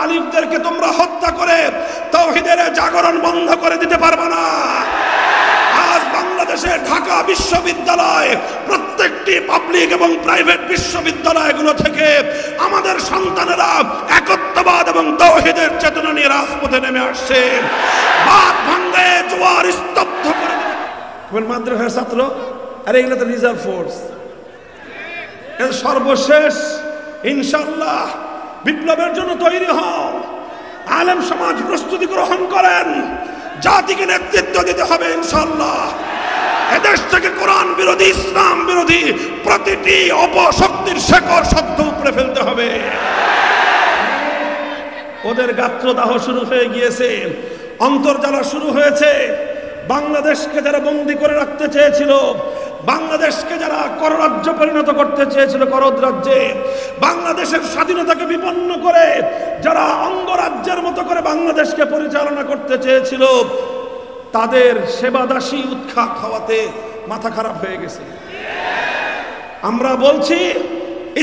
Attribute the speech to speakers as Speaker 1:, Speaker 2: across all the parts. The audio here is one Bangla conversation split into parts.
Speaker 1: আলিমদেরকে তোমরা হত্যা করে তাওহীদের জাগরণ বন্ধ করে দিতে পারবে না। আজ বাংলাদেশে ঢাকা বিশ্ববিদ্যালয়, প্রত্যেকটি পাবলিক এবং প্রাইভেট বিশ্ববিদ্যালয়গুলো থেকে আমাদের সন্তানেরা একত্ববাদ এবং তাওহীদের চেতনা নিয়ে রাজপথে নেমে আসছে। বাদ ভাঙে জোয়ার স্তব্ধ করে দেবে। মাদ্রাসার ছাত্র, আরে এগুলো তো রিজার্ভ ফোর্স। এর সর্বশেষ ইনশাআল্লাহ বিপ্লবের জন্য তৈরি হও। আলেম সমাজ প্রস্তুতি গ্রহণ করেন। জাতিকে নেতৃত্ব দিতে হবে ইনশাআল্লাহ। এদেশ থেকে কোরআন বিরোধী, ইসলাম বিরোধী প্রতিটি অপশক্তির শেকড় সদ্য উপড়ে ফেলতে হবে। ওদের গাত্রদাহ শুরু হয়ে গিয়েছে, অন্তর্জালা শুরু হয়েছে। বাংলাদেশকে যারা বন্দী করে রাখতে চেয়েছিল, বাংলাদেশকে যারা কররাজ্য পরিণত করতে চেয়েছিল, করদ রাজ্যে, বাংলাদেশের স্বাধীনতাকে বিপন্ন করে যারা অঙ্গরাজ্যের মতো করে বাংলাদেশকে পরিচালনা করতে চেয়েছিল, তাদের সেবাদাসী উৎখাত হওয়াতে মাথা খারাপ হয়ে গেছে। আমরা বলছি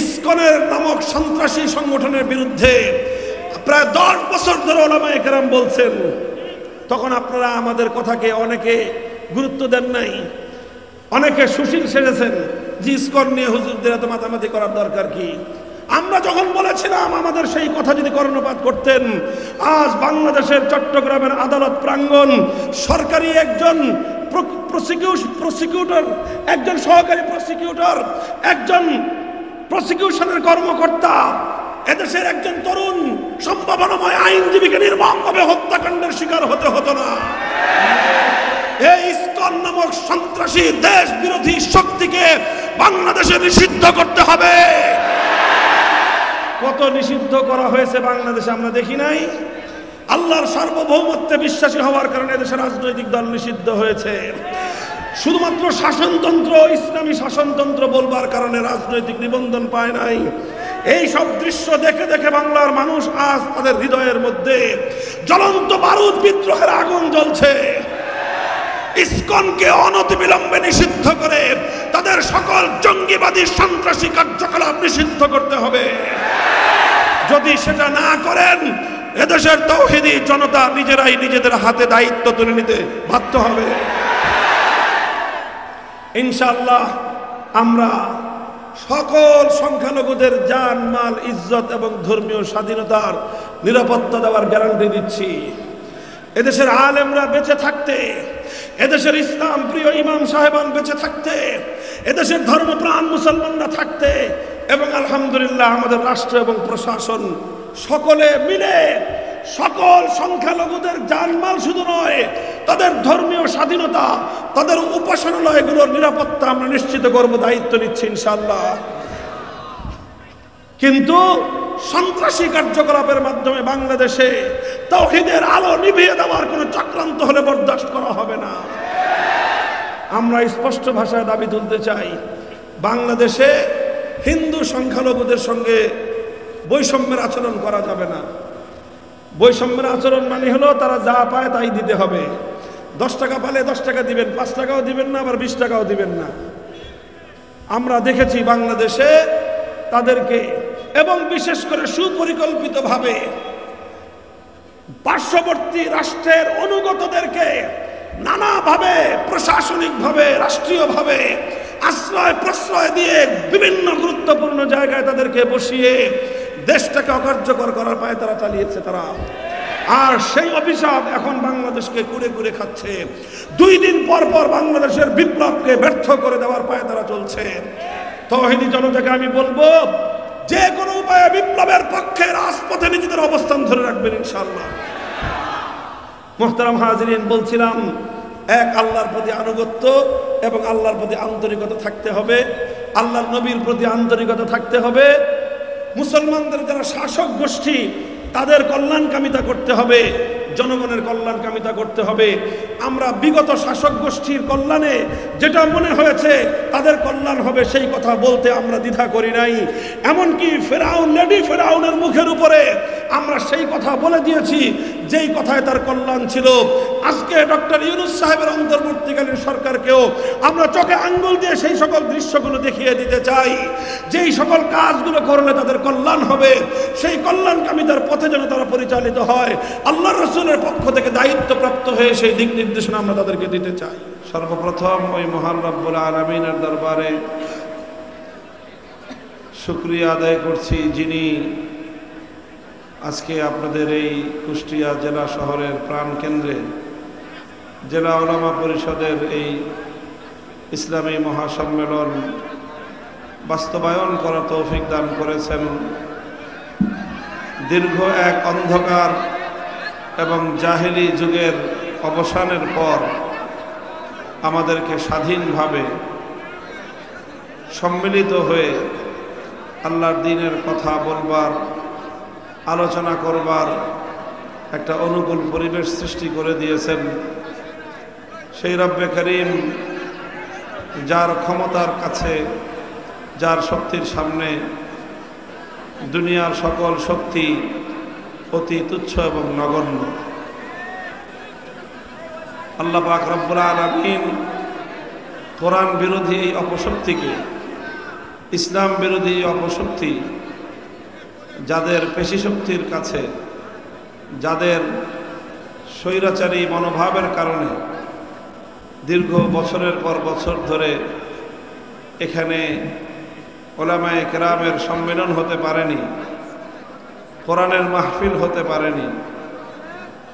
Speaker 1: ইসকনের নামক সন্ত্রাসী সংগঠনের বিরুদ্ধে প্রায় 10 বছর ধরে ওলামায়ে কেরাম বলছেন। তখন আপনারা আমাদের কথাকে অনেকে গুরুত্ব দেন নাই, অনেকে সুশীল সেজেছেন যে ইসকন নিয়ে হুজুরদের এত মাতামাতি করার দরকার কি। আমরা যখন বলেছিলাম, আমাদের সেই কথা যদি কর্ণপাত করতেন, আজ বাংলাদেশের চট্টগ্রামের আদালত প্রাঙ্গণ সরকারি একজন প্রসিকিউটর, একজন সহকারী প্রসিকিউটর, একজন প্রসিকিউশনের কর্মকর্তা, এদেশের একজন তরুণ সম্ভাবনাময় আইনজীবীকে নির্মমভাবে হত্যাকাণ্ডের শিকার হতে হতো না। এই ইসকন নামক সন্ত্রাসী দেশ বিরোধী শক্তিকে বাংলাদেশে নিষিদ্ধ করতে হবে। কত নিষিদ্ধ করা হয়েছে বাংলাদেশে আমরা দেখি নাই? আল্লাহর সার্বভৌমত্বে বিশ্বাসী হওয়ার কারণে দেশের রাজনৈতিক দল নিষিদ্ধ হয়েছে। শুধুমাত্র শাসনতন্ত্র, ইসলামী শাসনতন্ত্র বলবার কারণে রাজনৈতিক নিবন্ধন পায় নাই। এই সব দৃশ্য দেখে দেখে বাংলার মানুষ আজ তাদের হৃদয়ের মধ্যে জ্বলন্ত বারুদ বিদ্রোহের আগুন জ্বলছে। ইসকনকে অনতিবিলম্বে নিষিদ্ধ করে তাদের সকল জঙ্গিবাদী সন্ত্রাসী কার্যকলাপ নিষিদ্ধ করতে হবে। যদি সেটা না করেন, এদেশের তাওহীদি জনতা নিজেরাই নিজেদের হাতে দায়িত্ব তুলে নিতে বাধ্য হবে। ইনশাআল্লাহ আমরা সকল সংখ্যালঘুদের জান, মাল, ইজ্জত এবং ধর্মীয় স্বাধীনতার নিরাপত্তা দেওয়ার গ্যারান্টি দিচ্ছি। এদেশের আলেমরা বেঁচে থাকতে, এদেশের ইসলাম প্রিয় ইমাম সাহেবান বেঁচে থাকতে, এদেশের ধর্মপ্রাণ মুসলমানরা থাকতে, এবং আলহামদুলিল্লাহ আমাদের রাষ্ট্র এবং প্রশাসন সকলে মিলে সকল সংখ্যালঘুদের জানমাল শুধু নয়, তাদের ধর্মীয় স্বাধীনতা, তাদের উপাসনালয়গুলোর নিরাপত্তা আমরা নিশ্চিত করব, দায়িত্ব নিচ্ছি ইনশাআল্লাহ। কিন্তু সন্ত্রাসী কার্যকলাপের মাধ্যমে বাংলাদেশে তাওহীদের আলো নিভিয়ে দেওয়ার কোনো চক্রান্ত হলে বরদাস্ত করা হবে না। আমরা স্পষ্ট ভাষায় দাবি তুলতে চাই, বাংলাদেশে হিন্দু সংখ্যালঘুদের সঙ্গে বৈষম্যের আচরণ করা যাবে না। বৈষম্যের আচরণ মানে হলো তারা যা পায় তাই দিতে হবে। 10 টাকা পালে 10 টাকা দিবেন, 5 টাকাও দিবেন না, আবার 20 টাকাও দিবেন না। আমরা দেখেছি বাংলাদেশে তাদেরকে, এবং বিশেষ করে সুপরিকল্পিতভাবে পার্শ্ববর্তী রাষ্ট্রের অনুগতদেরকে নানাভাবে প্রশাসনিকভাবে, রাষ্ট্রীয়ভাবে আশ্রয় প্রশ্রয় দিয়ে বিভিন্ন গুরুত্বপূর্ণ জায়গায় তাদেরকে বসিয়ে দেশটাকে অকার্যকর করার পায়ে তারা চালিয়েছে তারা। আর সেই অভিশাপ এখন বাংলাদেশকে কুড়ে কুড়ে খাচ্ছে। 2 দিন পর পর বাংলাদেশের বিপ্লবকে ব্যর্থ করে দেওয়ার পায়ে তারা চলছে। তাওহীদি জনতাকে আমি বলবো, যে কোনো উপায়ে বিপ্লবের পক্ষে রাজপথে নিজেদের অবস্থান ধরে রাখবেন ইনশাআল্লাহ। মুহতারাম হাজিরিন, বলছিলাম এক আল্লাহর প্রতি আনুগত্য এবং আল্লাহর প্রতি আন্তরিকতা থাকতে হবে, আল্লাহর নবীর প্রতি আন্তরিকতা থাকতে হবে। মুসলমানদের যারা শাসক গোষ্ঠী তাদের কল্যাণকামিতা করতে হবে, জনগণের কল্যাণকামিতা করতে হবে। আমরা বিগত শাসক গোষ্ঠীর কল্যাণে যেটা মনে হয়েছে তাদের কল্যাণ হবে সেই কথা বলতে আমরা দ্বিধা করি নাই। এমনকি ফেরাউন, লেডি ফেরাউনের মুখের উপরে আমরা সেই কথা বলে দিয়েছি যেই কথায় তার কল্যাণ ছিল। আজকে ডক্টর ইউনূস সাহেবের অন্তর্বর্তীকালীন সরকারকেও আমরা চোখে আঙ্গুল দিয়ে সেই সকল দৃশ্যগুলো দেখিয়ে দিতে চাই, যেই সকল কাজগুলো করলে তাদের কল্যাণ হবে, সেই কল্যাণকামিতার পথে যেন তারা পরিচালিত হয়। আল্লাহর রাসূলের পক্ষ থেকে দায়িত্বপ্রাপ্ত হয়ে সেই দিক নির্দেশনা আমরা তাদেরকে দিতে চাই। সর্বপ্রথম ওই মহান রব্বুল আলামিনের দরবারে শুকরিয়া আদায় করছি, যিনি আজকে আপনাদের এই কুষ্টিয়া জেলা শহরের প্রাণকেন্দ্রে জেলা উলামা পরিষদের এই ইসলামী মহাসম্মেলন বাস্তবায়ন করার তৌফিক দান করেছেন। দীর্ঘ এক অন্ধকার এবং জাহেলি যুগের অবসানের পর আমাদেরকে স্বাধীনভাবে সম্মিলিত হয়ে আল্লাহর দ্বীনের কথা বলবার, আলোচনা করবার একটা অনুকূল পরিবেশ সৃষ্টি করে দিয়েছেন। সেই রব্বে করিম, যার ক্ষমতার কাছে, যার শক্তির সামনে দুনিয়ার সকল শক্তি অতি তুচ্ছ এবং নগণ্য। আল্লাহ পাক রব্বুল আলামিন কোরআন বিরোধী এই অপশক্তিকে, ইসলাম বিরোধী অপশক্তি, যাদের পেশিশক্তির কাছে, যাদের স্বৈরাচারী মনোভাবের কারণে দীর্ঘ বছরের পর বছর ধরে এখানে উলামায়ে কেরামের সম্মেলন হতে পারেনি, কোরআনের মাহফিল হতে পারেনি,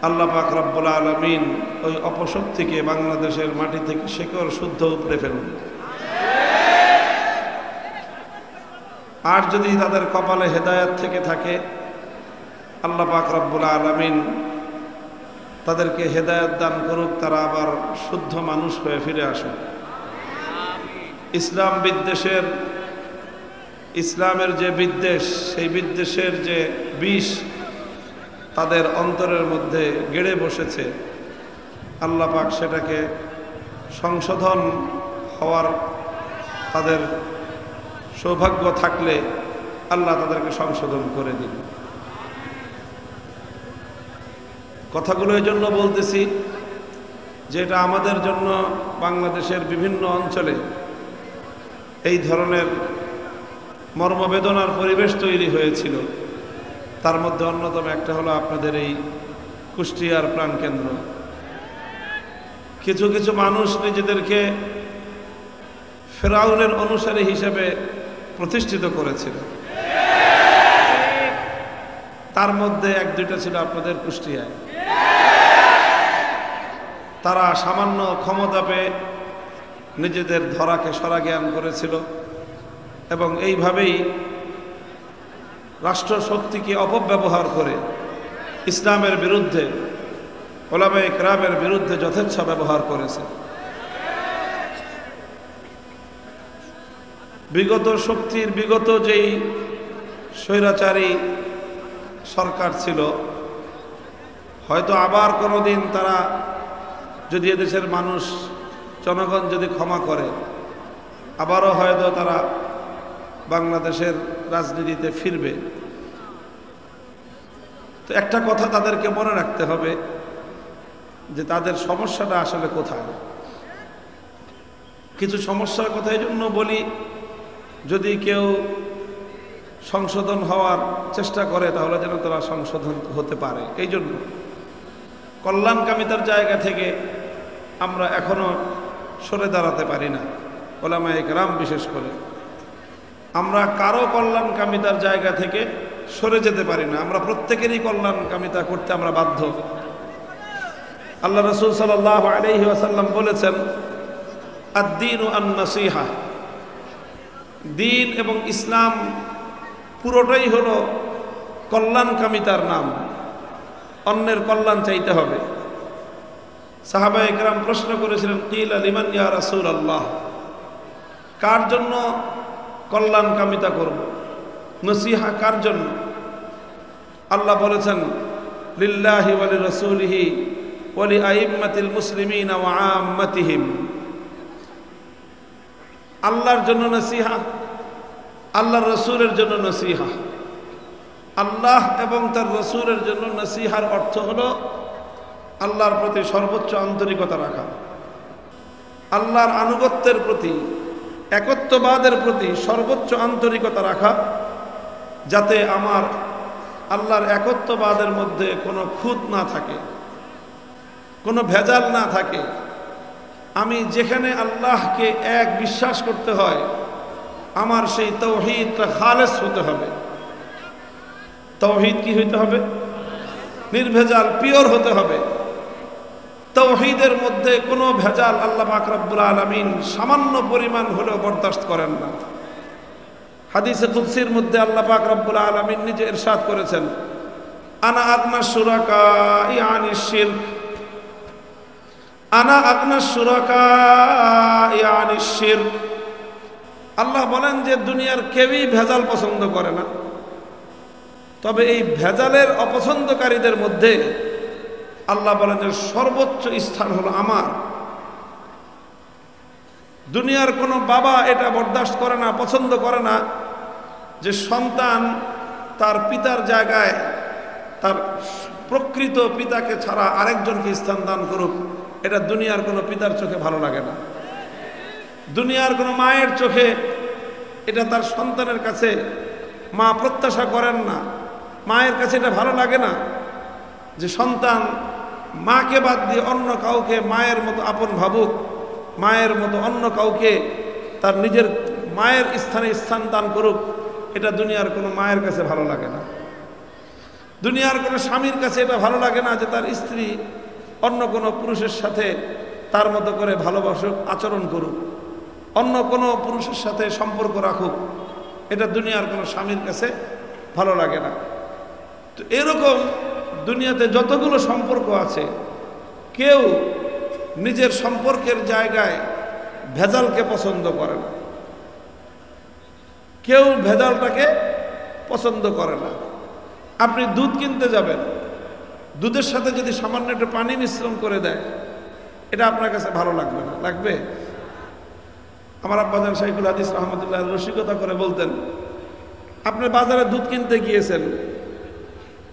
Speaker 1: আল্লাহ পাক রব্বুল আলামিন ওই অপশক্তিকে বাংলাদেশের মাটি থেকে শেকড় শুদ্ধ উপড়ে ফেলুন। আর যদি তাদের কপালে হেদায়েত থেকে থাকে, আল্লাহ পাক রব্বুল আলামিন তাদেরকে হেদায়েত দান করুক, তারা আবার শুদ্ধ মানুষ হয়ে ফিরে আসুক। ইসলাম বিদ্বেষের, ইসলামের যে বিদ্বেষ, সেই বিদ্বেষের যে বিষ তাদের অন্তরের মধ্যে গেড়ে বসেছে, আল্লাহ পাক সেটাকে সংশোধন হওয়ার তাদের সৌভাগ্য থাকলে আল্লাহ তাদেরকে সংশোধন করে দিন। কথাগুলো এই জন্য বলতেছি যে এটা আমাদের জন্য বাংলাদেশের বিভিন্ন অঞ্চলে এই ধরনের মর্মবেদনার পরিবেশ তৈরি হয়েছিল। তার মধ্যে অন্যতম একটা হলো আপনাদের এই কুষ্টিয়ার প্রাণকেন্দ্র। কিছু কিছু মানুষ নিজেদেরকে ফেরাউনের অনুসারী হিসেবে প্রতিষ্ঠিত করেছিল, তার মধ্যে এক দুইটা ছিল আপনাদের কুষ্টিয়ায়। তারা সামান্য ক্ষমতা পেয়ে নিজেদের ধরাকে সরা জ্ঞান করেছিল এবং এইভাবেই রাষ্ট্র শক্তিকে অপব্যবহার করে ইসলামের বিরুদ্ধে, উলামায়ে কেরামের বিরুদ্ধে যথেচ্ছ ব্যবহার করেছে। বিগত শক্তির, বিগত যেই স্বৈরাচারী সরকার ছিল, হয়তো আবার কোনোদিন তারা যদি এদেশের মানুষ, জনগণ যদি ক্ষমা করে, আবারও হয়তো তারা বাংলাদেশের রাজনীতিতে ফিরবে। তো একটা কথা তাদেরকে মনে রাখতে হবে যে তাদের সমস্যাটা আসলে কোথায়। কিছু সমস্যার কথা এই জন্য বলি, যদি কেউ সংশোধন হওয়ার চেষ্টা করে তাহলে যেন তারা সংশোধন হতে পারে। এই জন্য কল্যাণকামিতার জায়গা থেকে আমরা এখনো সরে দাঁড়াতে পারি না, উলামায়ে কেরাম বিশেষ করে। আমরা কারো কল্যাণকামিতার জায়গা থেকে সরে যেতে পারি না, আমরা প্রত্যেকেরই কল্যাণকামিতা করতে আমরা বাধ্য। আল্লাহ রাসূল সাল্লাল্লাহু আলাইহি ওয়াসাল্লাম বলেছেন, আদ-দীনু আন-নাসীহা, দ্বীন এবং ইসলাম পুরোটাই হলো কল্যাণকামিতার নাম। অন্যের কল্যাণ চাইতে হবে। সাহাবায়ে কেরাম প্রশ্ন করেছিলেন, কিলা লিমান ইয়া রাসূলুল্লাহ, কার জন্য কল্যাণকামিতা করব, নসিহা কার জন্য? আল্লাহ বলেছেন, লিল্লাহি ওয়া লিরাসূলিহি ওয়া লিআইম্মাতিল মুসলিমিনা ওয়া আম্মাতিহিম। আল্লাহর জন্য নসিহা, আল্লাহর রাসূলের জন্য নসিহা, আল্লাহ এবং তার রসুলের জন্য নসিহার অর্থ হলো আল্লাহর প্রতি সর্বোচ্চ আন্তরিকতা রাখা, আল্লাহর আনুগত্যের প্রতি, একত্ববাদের প্রতি সর্বোচ্চ আন্তরিকতা রাখা, যাতে আমার আল্লাহর একত্ববাদের মধ্যে কোনো খুঁত না থাকে, কোনো ভেজাল না থাকে। আমি যেখানে আল্লাহকে এক বিশ্বাস করতে হয়, আমার সেই তাওহীদটা খালেস হতে হবে। তাওহীদ কি হইতে হবে? নির্ভেজাল, পিওর হতে হবে। তাওহীদের মধ্যে কোনো ভেজাল আল্লাহ পাক রব্বুল আলামিন সামান্য পরিমাণ হলেও বরদাস্ত করেন না। হাদিসে কুদসির মধ্যে আল্লাহ পাক রব্বুল আলামিন নিজে ইরশাদ করেছেন, আনা আগনা শুরাকা আনিশ শিরক, আনা আগনা শুরাকা আনিশ শিরক। আল্লাহ বলেন যে দুনিয়ার কেউই ভেজাল পছন্দ করে না, তবে এই ভেজালের অপছন্দকারীদের মধ্যে আল্লাহ বলেন যে সর্বোচ্চ স্থান হলো আমার। দুনিয়ার কোনো বাবা এটা বরদাস্ত করে না, পছন্দ করে না যে সন্তান তার পিতার জায়গায় তার প্রকৃত পিতাকে ছাড়া আরেকজনকে স্থান দান করুক। এটা দুনিয়ার কোনো পিতার চোখে ভালো লাগে না, দুনিয়ার কোনো মায়ের চোখে এটা তার সন্তানের কাছে মা প্রত্যাশা করেন না। মায়ের কাছে এটা ভালো লাগে না যে সন্তান মাকে বাদ দিয়ে অন্য কাউকে মায়ের মতো আপন ভাবুক, মায়ের মতো অন্য কাউকে তার নিজের মায়ের স্থানে স্থান দান করুক। এটা দুনিয়ার কোনো মায়ের কাছে ভালো লাগে না। দুনিয়ার কোনো স্বামীর কাছে এটা ভালো লাগে না যে তার স্ত্রী অন্য কোনো পুরুষের সাথে তার মতো করে ভালোবাসুক, আচরণ করুক, অন্য কোনো পুরুষের সাথে সম্পর্ক রাখুক। এটা দুনিয়ার কোনো স্বামীর কাছে ভালো লাগে না। তো এরকম দুনিয়াতে যতগুলো সম্পর্ক আছে, কেউ নিজের সম্পর্কের জায়গায় ভেজালকে পছন্দ করে না, কেউ ভেজালটাকে পছন্দ করে না। আপনি দুধ কিনতে যাবেন, দুধের সাথে যদি সামান্য একটু পানি মিশ্রণ করে দেয়, এটা আপনার কাছে ভালো লাগবে না? লাগবে? আমার আব্বাজান শাইখুল হাদিস রহমতুল্লাহ রসিকতা করে বলতেন, আপনি বাজারে দুধ কিনতে গিয়েছেন,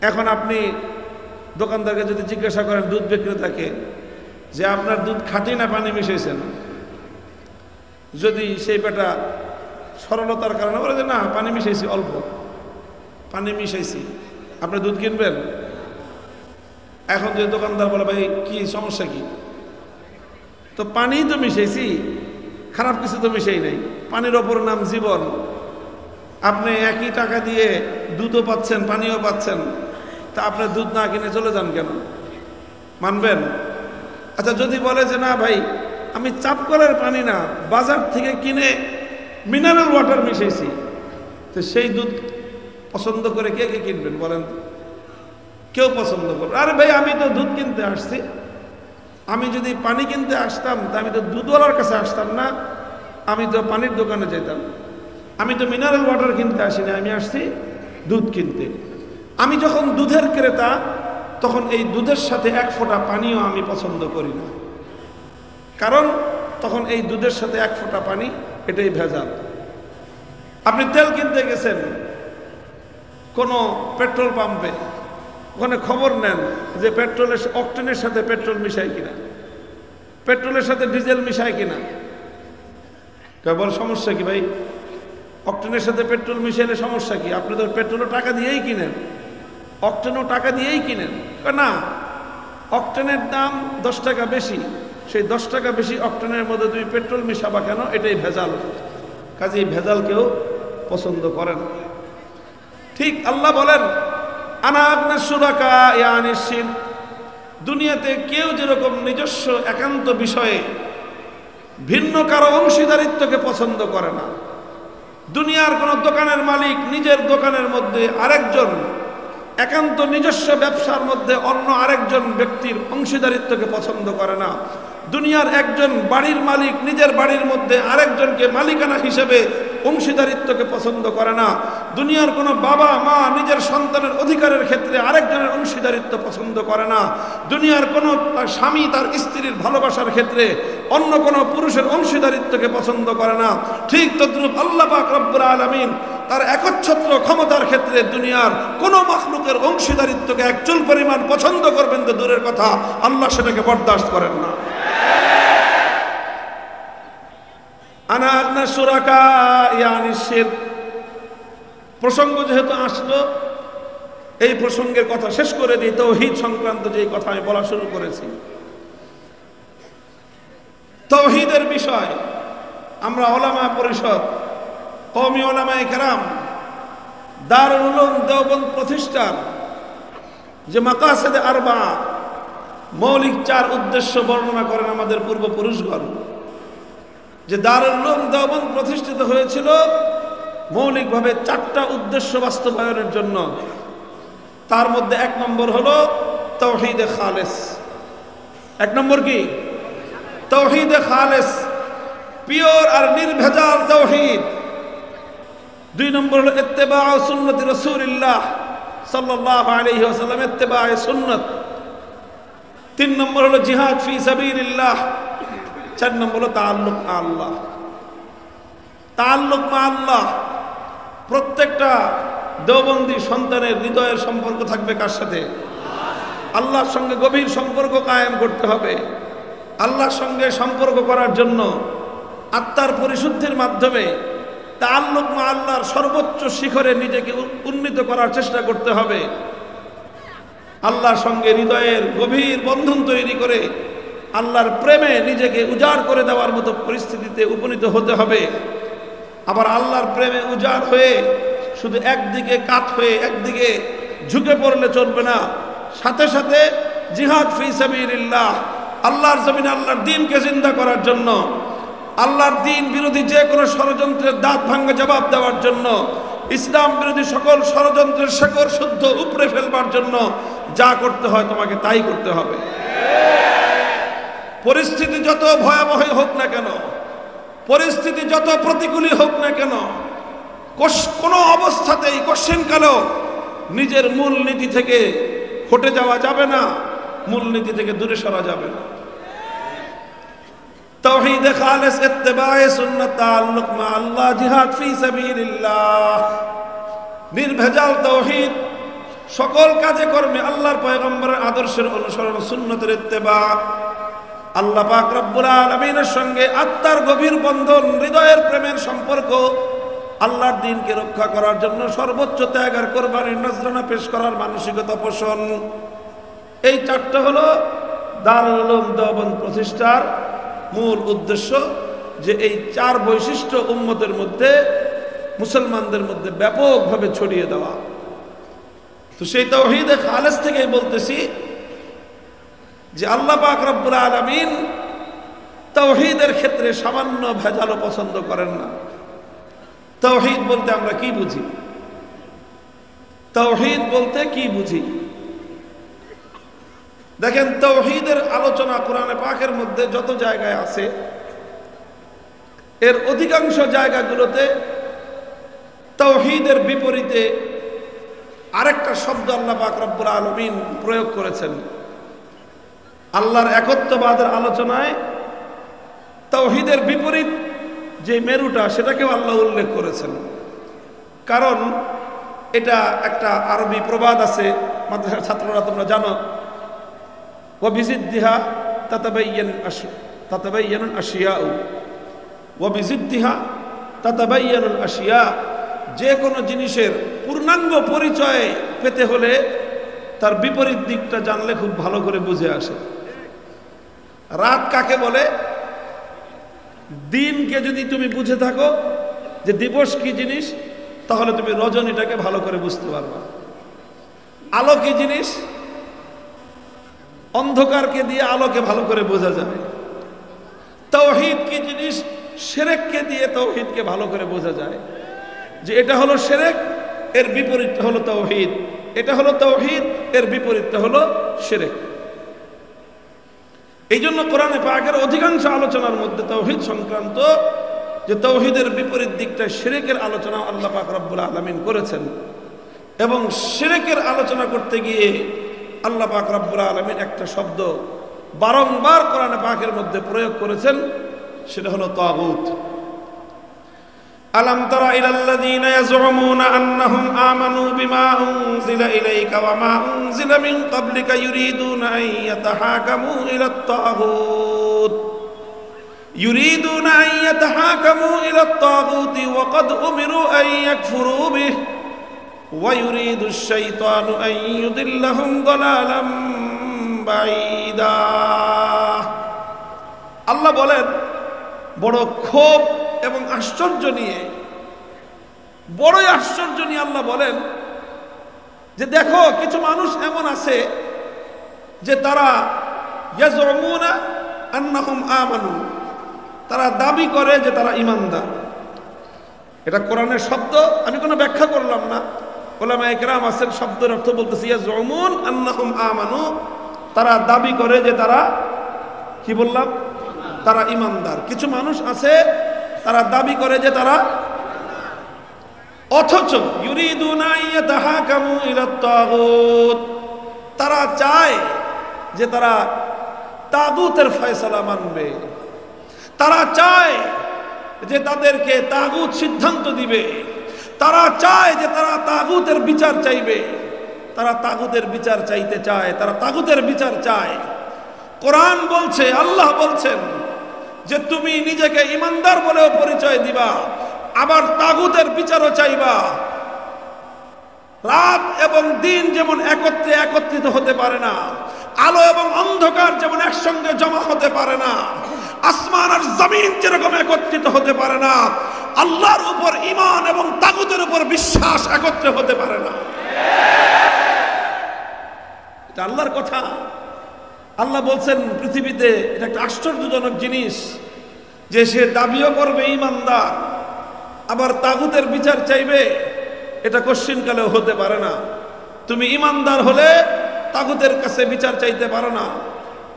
Speaker 1: এখন আপনি দোকানদারকে যদি জিজ্ঞাসা করেন দুধ বিক্রেতাকে যে আপনার দুধ খাঁটি না পানি মিশাইছেন, যদি সেই বেটা সরলতার কারণে বলে যে না পানি মিশাইছি, অল্প পানি মিশাইছি, আপনি দুধ কিনবেন? এখন যদি দোকানদার বলে ভাই কি সমস্যা কি, তো পানি তো মিশাইছি, খারাপ কিছু তো মিশাই নাই, পানির ওপর নাম জীবন, আপনি একই টাকা দিয়ে দুধও পাচ্ছেন পানিও পাচ্ছেন, তা আপনি দুধ না কিনে চলে যান কেন? মানবেন? আচ্ছা যদি বলে যে না ভাই আমি চাপ কলের পানি না, বাজার থেকে কিনে মিনারেল ওয়াটার মিশাইছি, তো সেই দুধ পছন্দ করে কে কে কিনবেন বলেন? কেউ পছন্দ করবে? আরে ভাই আমি তো দুধ কিনতে আসছি, আমি যদি পানি কিনতে আসতাম তা আমি তো দুধওয়ালার কাছে আসতাম না, আমি তো পানির দোকানে যেতাম। আমি তো মিনারেল ওয়াটার কিনতে আসি না, আমি আসছি দুধ কিনতে। আমি যখন দুধের ক্রেতা, তখন এই দুধের সাথে এক ফোঁটা পানিও আমি পছন্দ করি না, কারণ তখন এই দুধের সাথে এক ফোঁটা পানি এটাই ভেজাল। আপনি তেল কিনতে গেছেন কোনো পেট্রোল পাম্পে, ওখানে খবর নেন যে পেট্রোলের অকটেনের সাথে পেট্রোল মিশায় কিনা, পেট্রোলের সাথে ডিজেল মিশায় কিনা। কেবল সমস্যা কি ভাই? অকটেনের সাথে পেট্রোল মিশাইলে সমস্যা কি? আপনি তো পেট্রোলও টাকা দিয়েই কিনেন, অকটেনও টাকা দিয়েই কিনেন না। অকটেনের দাম 10 টাকা বেশি, সেই 10 টাকা বেশি অকটেনের মধ্যে তুমি পেট্রোল মিশাবা কেন? এটাই ভেজাল। কাজেই ভেজাল কেউ পছন্দ করেন। ঠিক আল্লাহ বলেন আনা আগনা শুরাকা আনিশ শিরক। দুনিয়াতে কেউ যেরকম নিজস্ব একান্ত বিষয়ে ভিন্ন কারো অংশীদারিত্বকে পছন্দ করে না। দুনিয়ার কোন দোকানের মালিক নিজের দোকানের মধ্যে আরেকজন একান্ত নিজস্ব ব্যবসার মধ্যে অন্য আরেকজন ব্যক্তির অংশীদারিত্বকে পছন্দ করে না। দুনিয়ার একজন বাড়ির মালিক নিজের বাড়ির মধ্যে আরেকজনকে মালিকানা হিসেবে অংশীদারিত্বকে পছন্দ করে না। দুনিয়ার কোনো বাবা মা নিজের সন্তানের অধিকারের ক্ষেত্রে আরেকজনের অংশীদারিত্ব পছন্দ করে না। দুনিয়ার কোনো স্বামী তার স্ত্রীর ভালোবাসার ক্ষেত্রে অন্য কোনো পুরুষের অংশীদারিত্বকে পছন্দ করে না। ঠিক তদ্রূপ আল্লাহ পাক রব্বুল আলামিন তার একচ্ছত্র ক্ষমতার ক্ষেত্রে দুনিয়ার কোন মাখলুকের অংশীদারিত্বকে এক চুল পরিমাণ পছন্দ করবেন তো দূরের কথা, আল্লাহ সেটাকে বরদাস্ত করেন না। আনা আগনা শুরাকা ইয়ানি শিরক প্রসঙ্গ যেহেতু আসলো, এই প্রসঙ্গের কথা শেষ করে দিই। তাওহীদ সংক্রান্ত যে কথা আমি বলা শুরু করেছি, তাওহীদের বিষয় আমরা ওলামা পরিষদ, কওমি ওলামায়ে কেরাম, দারুল উলুম দেওবন্দ প্রতিষ্ঠার যে মাকাসিদে আরবা, মৌলিক 4 উদ্দেশ্য বর্ণনা করেন আমাদের পূর্বপুরুষগণ। যে দারুল উলুম দেওবন্দ প্রতিষ্ঠিত হয়েছিল মৌলিকভাবে 4টা উদ্দেশ্য বাস্তবায়নের জন্য। তার মধ্যে 1 নম্বর হলো তাওহীদে খালেস। 1 নম্বর কি? তাওহীদে খালেস, পিওর আর নির্ভেজাল তাওহীদ। 2 নম্বর হলো ইত্তেবা' সুন্নতি রাসূলিল্লাহ সাল্লাল্লাহু আলাইহি ওয়াসাল্লাম, ইত্তেবা' সুন্নাত। 3 নম্বর হলো জিহাদ ফি সাবিলিল্লাহ। 4 নম্বর হলো তাআল্লুক মা আল্লাহ। তাআল্লুক মা আল্লাহ, প্রত্যেকটা দেওবন্দি সন্তানের হৃদয়ের সম্পর্ক থাকবে কার সাথে? আল্লাহর সঙ্গে গভীর সম্পর্ক কায়েম করতে হবে। আল্লাহর সঙ্গে সম্পর্ক করার জন্য আত্মার পরিশুদ্ধির মাধ্যমে তাআল্লুক মা আল্লাহর সর্বোচ্চ শিখরে নিজেকে উন্নীত করার চেষ্টা করতে হবে। আল্লাহর সঙ্গে হৃদয়ের গভীর বন্ধন তৈরি করে আল্লাহর প্রেমে নিজেকে উজাড় করে দেওয়ার মতো পরিস্থিতিতে উপনীত হতে হবে। আবার আল্লাহর প্রেমে উজাড় হয়ে শুধু একদিকে কাত হয়ে একদিকে ঝুঁকে পড়লে চলবে না, সাথে সাথে জিহাদ ফি সাবিলিল্লাহ, আল্লাহর জমিনে আল্লাহর দ্বীনকে জিন্দা করার জন্য, আল্লাহর দ্বীন বিরোধী যে কোনো ষড়যন্ত্রের দাঁত ভাঙা জবাব দেওয়ার জন্য, ইসলাম বিরোধী সকল ষড়যন্ত্রের শেকড় শুদ্ধ উপড়ে ফেলবার জন্য যা করতে হয় তোমাকে তাই করতে হবে। পরিস্থিতি যত ভয়াবহ হোক না কেন, পরিস্থিতি যত প্রতিকূলই হোক না কেন, কোনো অবস্থাতেই কোশ্চেনকালেও নিজের মূল নীতি থেকে হটে যাওয়া যাবে না, মূল নীতি থেকে দূরে সরা যাবে না। তাওহীদে খালেস, ইত্তেবায়ে সুন্নাত, তাআল্লুক মা আল্লাহ, জিহাদ ফি সাবিলিল্লাহ, নির্ভেজাল তাওহীদ, সকল কাজে কর্মে আল্লাহর পয়গম্বরের আদর্শের অনুসরণ, সুন্নতের ইত্তেবা, আল্লাহ পাক রব্বুল আলামিনের সঙ্গে আত্মার গভীর বন্ধন, হৃদয়ের প্রেমের সম্পর্ক, আল্লাহর দ্বীনকে রক্ষা করার জন্য সর্বোচ্চ ত্যাগ আর কোরবানির নজরানা পেশ করার মানসিকতা পোষণ। এই 4টা হলো দারুল উলুম দেওবন্দ প্রতিষ্ঠার মূল উদ্দেশ্য, যে এই 4 বৈশিষ্ট্য উম্মতের মধ্যে, মুসলমানদের মধ্যে ব্যাপকভাবে ছড়িয়ে দেওয়া। তো সেই তাওহীদে খালেস থেকেই বলতেছি যে আল্লাহ পাক রব্বুল আলামিন তাওহীদের ক্ষেত্রে সামান্য ভেজালও পছন্দ করেন না। তাওহীদ বলতে আমরা কি বুঝি? তাওহীদ বলতে কি বুঝি? দেখেন, তাওহীদের আলোচনা কোরআনে পাকের মধ্যে যত জায়গায় আছে, এর অধিকাংশ জায়গাগুলোতে তাওহীদের বিপরীতে আরেকটা শব্দ আল্লাহ পাক রব্বুল আলামিন প্রয়োগ করেছেন। আল্লাহর একত্ববাদের আলোচনায় তাওহীদের বিপরীত যে মেরুটা, সেটাকেও আল্লাহ উল্লেখ করেছেন। কারণ এটা একটা আরবি প্রবাদ আছে, মাদ্রাসার ছাত্ররা তোমরা জানো, ওয়া বিজিদ্দিহা তাতাবায়্যানুল আশিয়াউ, ওয়া বিজিদ্দিহা তাতাবায়্যানুল আশিয়া। যে কোনো জিনিসের পূর্ণাঙ্গ পরিচয় পেতে হলে তার বিপরীত দিকটা জানলে খুব ভালো করে বুঝে আসে। রাত কাকে বলে? দিনকে যদি তুমি বুঝে থাকো যে দিবস কি জিনিস, তাহলে তুমি রজনীটাকে ভালো করে বুঝতে পারবা। আলো কি জিনিস? অন্ধকারকে দিয়ে আলোকে ভালো করে বোঝা যায়। তাওহীদ কি জিনিস? শিরককে দিয়ে তাওহীদকে ভালো করে বোঝা যায় যে এটা হলো শিরক, এর বিপরীতটা হলো তাওহীদ, এটা হলো তাওহীদ, এর বিপরীতটা হলো শিরক। এই জন্য কোরআনে পাকের অধিকাংশ আলোচনার মধ্যে তাওহীদ সংক্রান্ত যে তাওহীদের বিপরীত দিকটা শিরকের আলোচনা আল্লাহ পাক রব্বুল আলামিন করেছেন। এবং শিরকের আলোচনা করতে গিয়ে আল্লাহ পাক রব্বুল আলামিন একটা শব্দ বারংবার কোরআনে পাকের মধ্যে প্রয়োগ করেছেন, সেটা হলো তাগুত। আলাম তারা ইলাল্লাযীনা ইয়াজউমুনা আন্নাহুম আমানু বিমা উনজিলা ইলাইকা ওয়া মা উনজিলা মিন ক্বাবলিকা ইউরিদুনা আন ইয়াতাহাকামু ইলাত তাগুত ইলাত তাগুতি ওয়া ক্বাদ উমিরু আন ইয়াকফুরু বিহি ওয়া ইউরিদুশ শাইতানু আন ইউদিল্লাহুম দালালাম বাঈদা। আল্লাহ বলেন বড় ক্ষোভ এবং আশ্চর্য নিয়ে, বড়ই আশ্চর্য নিয়ে আল্লাহ বলেন যে দেখো কিছু মানুষ এমন আছে যে তারা ইয়াজউমুনা আন্নাহুম আমানু, তারা দাবি করে যে তারা ঈমানদার। এটা কোরআনের শব্দ, আমি কোনো ব্যাখ্যা করলাম না। উলামায়ে কেরাম আছেন শব্দের অর্থ বলতেছে ইয়াজউমুন আন্নাহুম আমানু, তারা দাবি করে যে তারা কি বললাম, তারা ঈমানদার। কিছু মানুষ আছে তারা দাবি করে যে তারা, অথচ ইউরিদুনা ইয়াতাহাকামু ইলাত তাগুত, তারা চায় যে তারা তাগুতের ফয়সালা মানবে, তারা চায় যে তাদেরকে তাগুত সিদ্ধান্ত দিবে, তারা চায় যে তারা তাগুতের বিচার চাইবে, তারা তাগুতের বিচার চাইতে চায়, তারা তাগুতের বিচার চায়। কোরআন বলছে, আল্লাহ বলছেন যে তুমি নিজেকে ঈমানদার বলেও পরিচয় দিবা, আবার তাগুতের বিচারও চাইবা। রাত এবং দিন যেমন একত্রিত হতে পারে না, আলো এবং অন্ধকার যেমন একসঙ্গে জমা হতে পারে না, আসমান আর জমিন যেরকম একত্রিত হতে পারে না, আল্লাহর উপর ঈমান এবং তাগুতের উপর বিশ্বাস একত্রে হতে পারে না। এটা আল্লাহর কথা। আল্লাহ বলছেন পৃথিবীতে এটা একটা আশ্চর্যজনক জিনিস যে সে দাবিও করবে ঈমানদার, আবার তাগুতের বিচার চাইবে। এটা কশ্চিনকালেও হতে পারে না। তুমি ঈমানদার হলে তাগুতের কাছে বিচার চাইতে পারো না,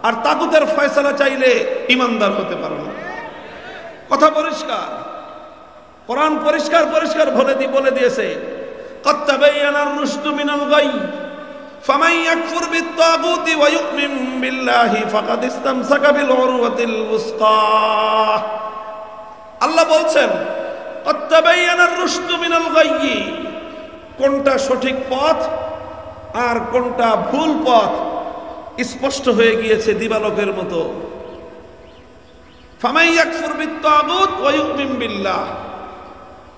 Speaker 1: আর তাগুতের ফয়সালা চাইলে ঈমানদার হতে পারো না। কথা পরিষ্কার, কোরআন পরিষ্কার পরিষ্কার বলে দিয়েছে, ক্বাদ তাবায়্যানার রুশদু মিনাল গাই ফামান ইয়াকফুর বিত-তাগুতি ওয়া ইউমিন বিল্লাহি ফাকাদ ইসতামসাকা বিল উরওয়াতিল উসকা। আল্লাহ বলছেন ক্বাদ তাবায়্যানার রুশদু মিনাল গাই, কোনটা সঠিক পথ আর কোনটা ভুল পথ স্পষ্ট হয়ে গিয়েছে দিবালোকের মতো। ফামান ইয়াকফুর বিত-তাগুত ওয়া ইউমিন বিল্লাহ,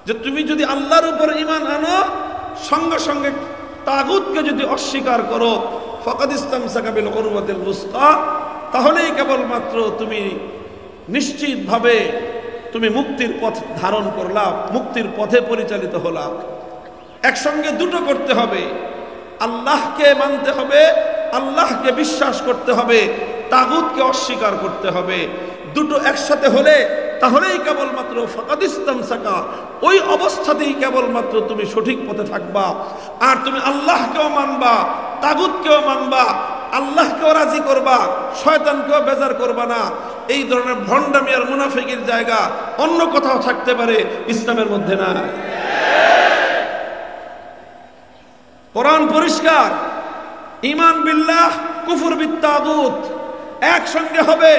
Speaker 1: যে তুমি যদি আল্লাহর উপর ঈমান আনো, সঙ্গে সঙ্গে তাগুতকে যদি অস্বীকার করো, ফাকাদ ইসতামসাকা বিল উরওয়াতিল উসকা, তাহলেই কেবলমাত্র তুমি নিশ্চিতভাবে তুমি মুক্তির পথ ধারণ করলা, মুক্তির পথে পরিচালিত হলা। একসঙ্গে দুটো করতে হবে, আল্লাহকে মানতে হবে, আল্লাহকে বিশ্বাস করতে হবে, তাগুতকে অস্বীকার করতে হবে। দুটো একসাথে হলে তাহলেই কেবলমাত্র ফাকাদ ইসতামসাকা, ওই অবস্থাতেই কেবলমাত্র তুমি সঠিক পথে থাকবা। আর তুমি আল্লাহকেও মানবা, তাগুতকেও মানবা, আল্লাহকেও রাজি করবা, শয়তানকেও বেজার করবা না। এই ধরনের ভণ্ডামি আর মুনাফিকের জায়গা অন্য কোথাও থাকতে পারে, ইসলামের মধ্যে না। কোরআন পরিষ্কার, ঈমান বিল্লাহ কুফর বিত-তাগুত একসঙ্গে হবে।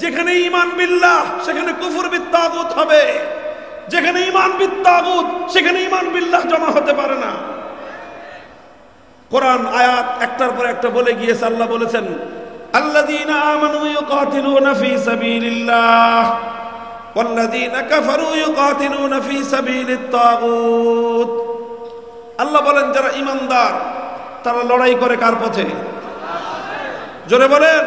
Speaker 1: যেখানে ঈমান বিল্লাহ সেখানে কুফর বিত-তাগুত হবে, যেখানে ঈমান বিত-তাগুত সেখানে ঈমান বিল্লাহ জমা হতে পারে না। কোরআন আয়াত একটার পর একটা বলে গিয়েছে। আল্লাহ বলেছেন আল্লাযীনা আমানু ইউকাতিলুনা ফী সাবিলিল্লাহ ওয়াল্লাযীনা কাফারু ইউকাতিলুনা ফী সাবিলিত তাগুত। আল্লাহ বলেন যারা ঈমানদার তারা লড়াই করে কার পথে? জোরে বলেন।